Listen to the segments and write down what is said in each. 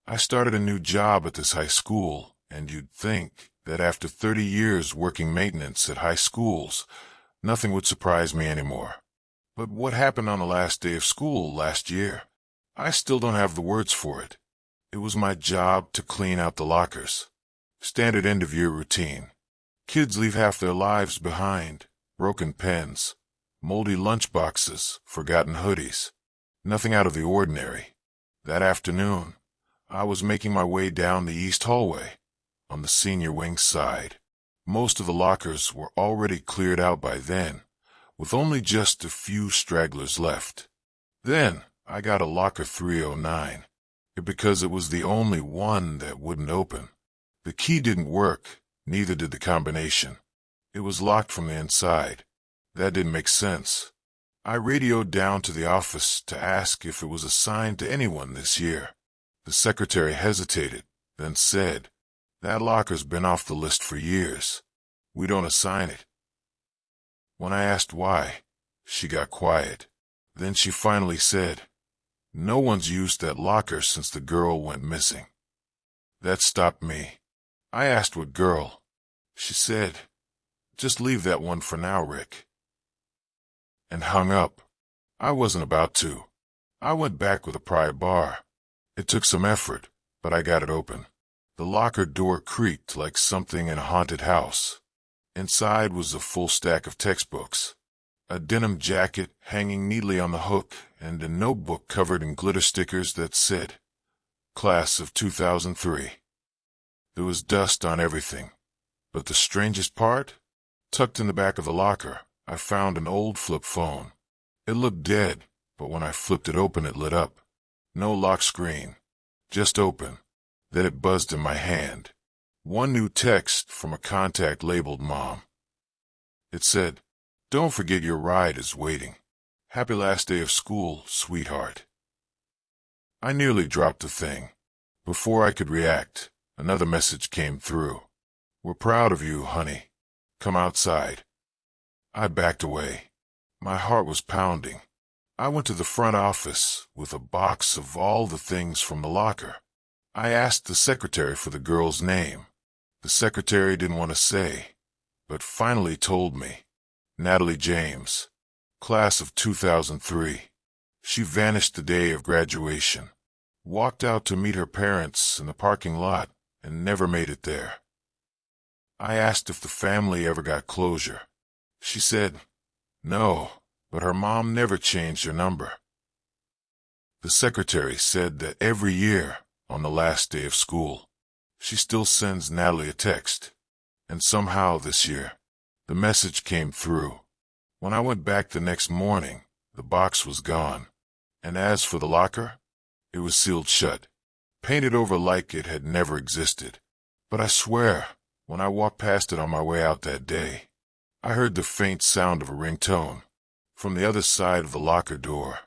I started a new job at this high school, and you'd think that after 30 years working maintenance at high schools, nothing would surprise me anymore. But what happened on the last day of school last year? I still don't have the words for it. It was my job to clean out the lockers. Standard end-of-year routine. Kids leave half their lives behind. Broken pens, moldy lunchboxes, forgotten hoodies. Nothing out of the ordinary. That afternoon, I was making my way down the east hallway, on the senior wing side. Most of the lockers were already cleared out by then, with only just a few stragglers left. Then, I got a locker 309, because it was the only one that wouldn't open. The key didn't work, neither did the combination. It was locked from the inside. That didn't make sense. I radioed down to the office to ask if it was assigned to anyone this year. The secretary hesitated, then said, "That locker's been off the list for years. We don't assign it." When I asked why, she got quiet. Then she finally said, "No one's used that locker since the girl went missing." That stopped me. I asked what girl. She said, "Just leave that one for now, Rick," and hung up. I wasn't about to. I went back with a pry bar. It took some effort, but I got it open. The locker door creaked like something in a haunted house. Inside was a full stack of textbooks, a denim jacket hanging neatly on the hook, and a notebook covered in glitter stickers that said, "Class of 2003. There was dust on everything. But the strangest part? Tucked in the back of the locker, I found an old flip phone. It looked dead, but when I flipped it open it lit up. No lock screen. Just open. Then it buzzed in my hand. One new text from a contact labeled Mom. It said, "Don't forget your ride is waiting. Happy last day of school, sweetheart." I nearly dropped the thing. Before I could react, another message came through. "We're proud of you, honey. Come outside." I backed away. My heart was pounding. I went to the front office with a box of all the things from the locker. I asked the secretary for the girl's name. The secretary didn't want to say, but finally told me. Natalie James, class of 2003. She vanished the day of graduation. Walked out to meet her parents in the parking lot and never made it there. I asked if the family ever got closure. She said, "No, but her mom never changed her number." The secretary said that every year, on the last day of school, she still sends Natalie a text. And somehow this year, the message came through. When I went back the next morning, the box was gone. And as for the locker, it was sealed shut, painted over like it had never existed. But I swear, when I walked past it on my way out that day, I heard the faint sound of a ringtone from the other side of the locker door.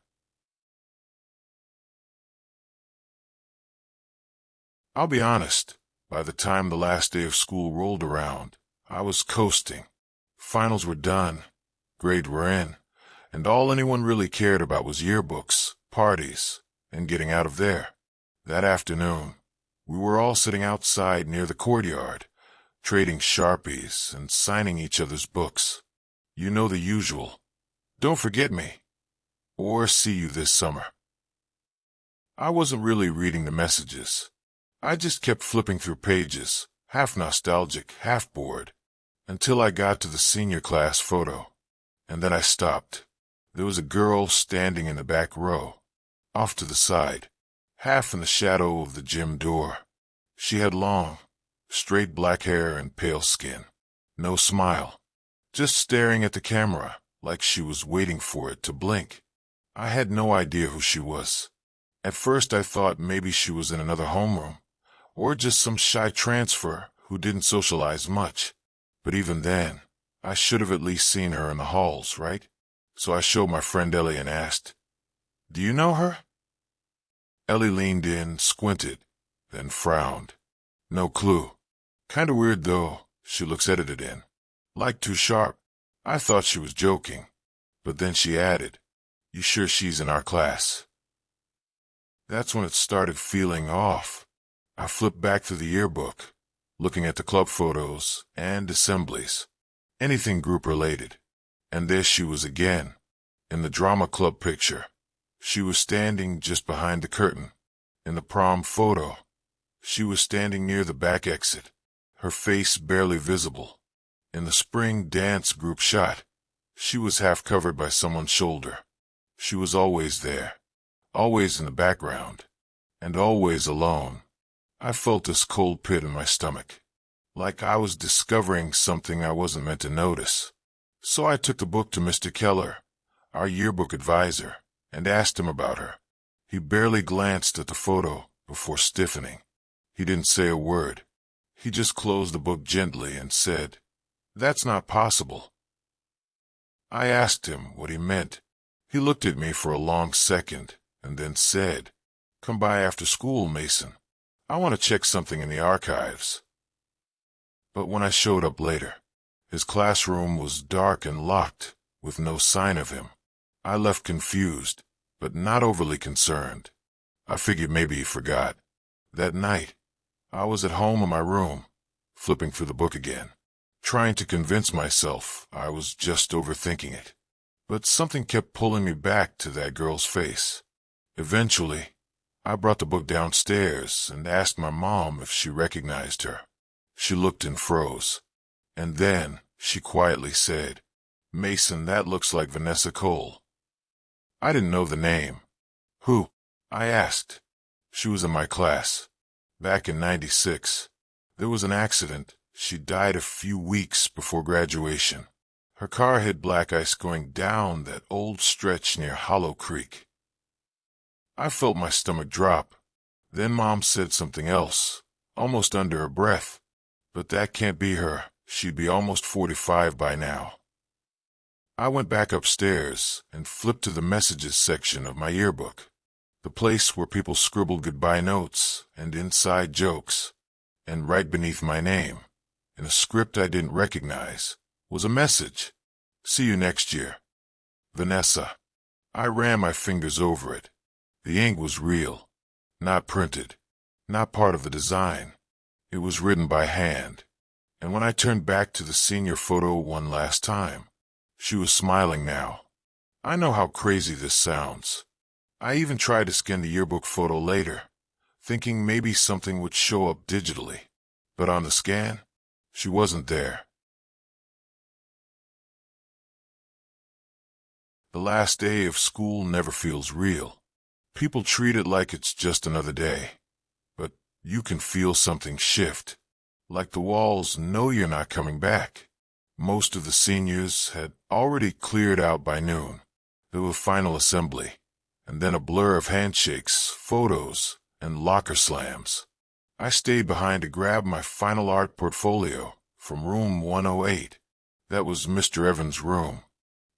I'll be honest, by the time the last day of school rolled around, I was coasting. Finals were done, grades were in, and all anyone really cared about was yearbooks, parties, and getting out of there. That afternoon, we were all sitting outside near the courtyard, trading Sharpies and signing each other's books. You know the usual. "Don't forget me," or "See you this summer." I wasn't really reading the messages. I just kept flipping through pages, half nostalgic, half bored, until I got to the senior class photo. And then I stopped. There was a girl standing in the back row, off to the side, half in the shadow of the gym door. She had long, straight black hair and pale skin. No smile. Just staring at the camera, like she was waiting for it to blink. I had no idea who she was. At first I thought maybe she was in another homeroom, or just some shy transfer who didn't socialize much. But even then, I should have at least seen her in the halls, right? So I showed my friend Ellie and asked, "Do you know her?" Ellie leaned in, squinted, then frowned. "No clue. Kinda weird though, she looks edited in. Like too sharp." I thought she was joking, but then she added, "You sure she's in our class?" That's when it started feeling off. I flipped back through the yearbook, looking at the club photos and assemblies, anything group-related. And there she was again, in the drama club picture. She was standing just behind the curtain. In the prom photo, she was standing near the back exit, her face barely visible. In the spring dance group shot, she was half covered by someone's shoulder. She was always there, always in the background, and always alone. I felt this cold pit in my stomach, like I was discovering something I wasn't meant to notice. So I took the book to Mr. Keller, our yearbook advisor, and asked him about her. He barely glanced at the photo before stiffening. He didn't say a word. He just closed the book gently and said, "That's not possible." I asked him what he meant. He looked at me for a long second and then said, "Come by after school, Mason. I want to check something in the archives." But when I showed up later, his classroom was dark and locked, with no sign of him. I left confused, but not overly concerned. I figured maybe he forgot. That night, I was at home in my room, flipping through the book again, trying to convince myself I was just overthinking it. But something kept pulling me back to that girl's face. Eventually, I brought the book downstairs and asked my mom if she recognized her. She looked and froze. And then she quietly said, "Mason, that looks like Vanessa Cole." I didn't know the name. "Who?" I asked. "She was in my class. Back in '96. There was an accident. She died a few weeks before graduation. Her car hit black ice going down that old stretch near Hollow Creek." I felt my stomach drop. Then Mom said something else, almost under her breath. "But that can't be her. She'd be almost 45 by now." I went back upstairs and flipped to the messages section of my yearbook, the place where people scribbled goodbye notes and inside jokes. And right beneath my name, in a script I didn't recognize, was a message. "See you next year. Vanessa." I ran my fingers over it. The ink was real, not printed, not part of the design. It was written by hand. And when I turned back to the senior photo one last time, she was smiling now. I know how crazy this sounds. I even tried to scan the yearbook photo later, thinking maybe something would show up digitally. But on the scan, she wasn't there. The last day of school never feels real. People treat it like it's just another day. But you can feel something shift. Like the walls know you're not coming back. Most of the seniors had already cleared out by noon. There was final assembly, and then a blur of handshakes, photos, and locker slams. I stayed behind to grab my final art portfolio from room 108. That was Mr. Evans' room.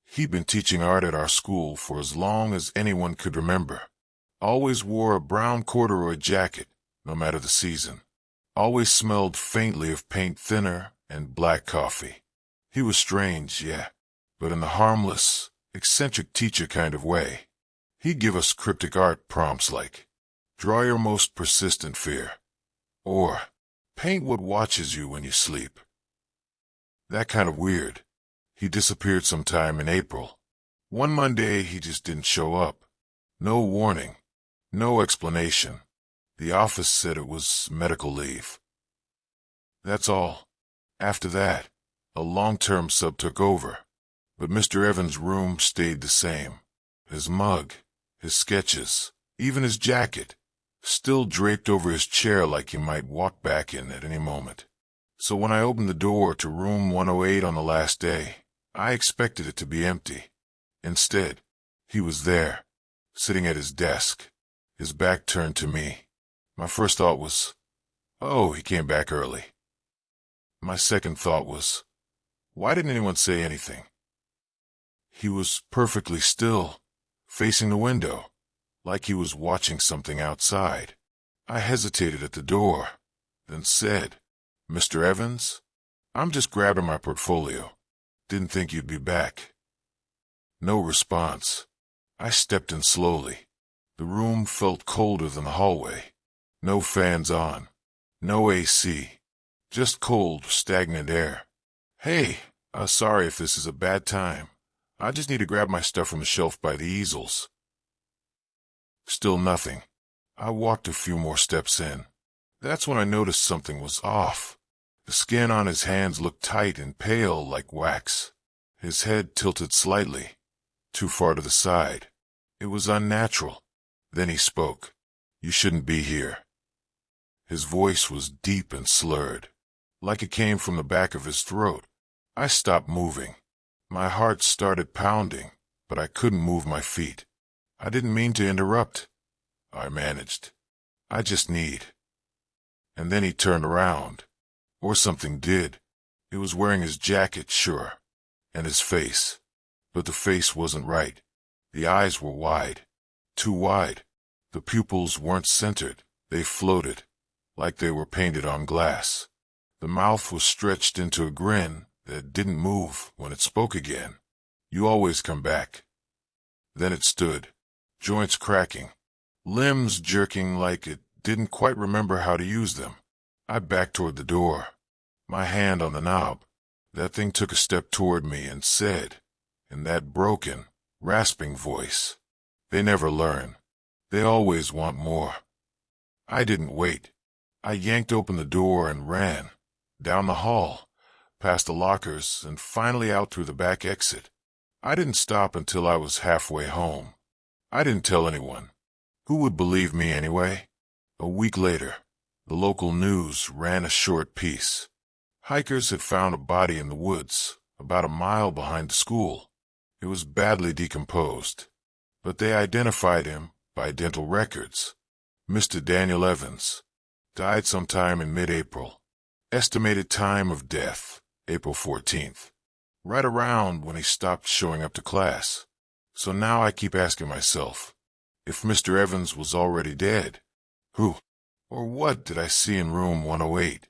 He'd been teaching art at our school for as long as anyone could remember. Always wore a brown corduroy jacket, no matter the season. Always smelled faintly of paint thinner and black coffee. He was strange, yeah, but in the harmless, eccentric teacher kind of way. He'd give us cryptic art prompts like, "Draw your most persistent fear," or "Paint what watches you when you sleep." That kind of weird. He disappeared sometime in April. One Monday, he just didn't show up. No warning. No explanation. The office said it was medical leave. That's all. After that, a long-term sub took over. But Mr. Evans' room stayed the same. His mug, his sketches, even his jacket, still draped over his chair like he might walk back in at any moment. So when I opened the door to room 108 on the last day, I expected it to be empty. Instead, he was there, sitting at his desk, his back turned to me. My first thought was, "Oh, he came back early." My second thought was, why didn't anyone say anything? He was perfectly still, facing the window, like he was watching something outside. I hesitated at the door, then said, "Mr. Evans, I'm just grabbing my portfolio. Didn't think you'd be back." No response. I stepped in slowly. The room felt colder than the hallway. No fans on, No AC. Just cold, stagnant air. Hey, sorry if this is a bad time. I just need to grab my stuff from the shelf by the easels. Still nothing. I walked a few more steps in. That's when I noticed something was off. The skin on his hands looked tight and pale like wax. His head tilted slightly, too far to the side. It was unnatural. Then he spoke. You shouldn't be here. His voice was deep and slurred, like it came from the back of his throat. I stopped moving. My heart started pounding, but I couldn't move my feet. I didn't mean to interrupt. I managed. I just need. And then he turned around. Or something did. He was wearing his jacket, sure. And his face. But the face wasn't right. The eyes were wide. Too wide. The pupils weren't centered. They floated, like they were painted on glass. The mouth was stretched into a grin that didn't move when it spoke again. You always come back. Then it stood, joints cracking, limbs jerking like it didn't quite remember how to use them. I backed toward the door, my hand on the knob. That thing took a step toward me and said, in that broken, rasping voice, "They never learn. They always want more." I didn't wait. I yanked open the door and ran, down the hall, past the lockers, and finally out through the back exit. I didn't stop until I was halfway home. I didn't tell anyone. Who would believe me anyway? A week later, the local news ran a short piece. Hikers had found a body in the woods, about a mile behind the school. It was badly decomposed, but they identified him by dental records. Mr. Daniel Evans died sometime in mid-April. Estimated time of death, April 14th. Right around when he stopped showing up to class. So now I keep asking myself, if Mr. Evans was already dead, who or what did I see in room 108?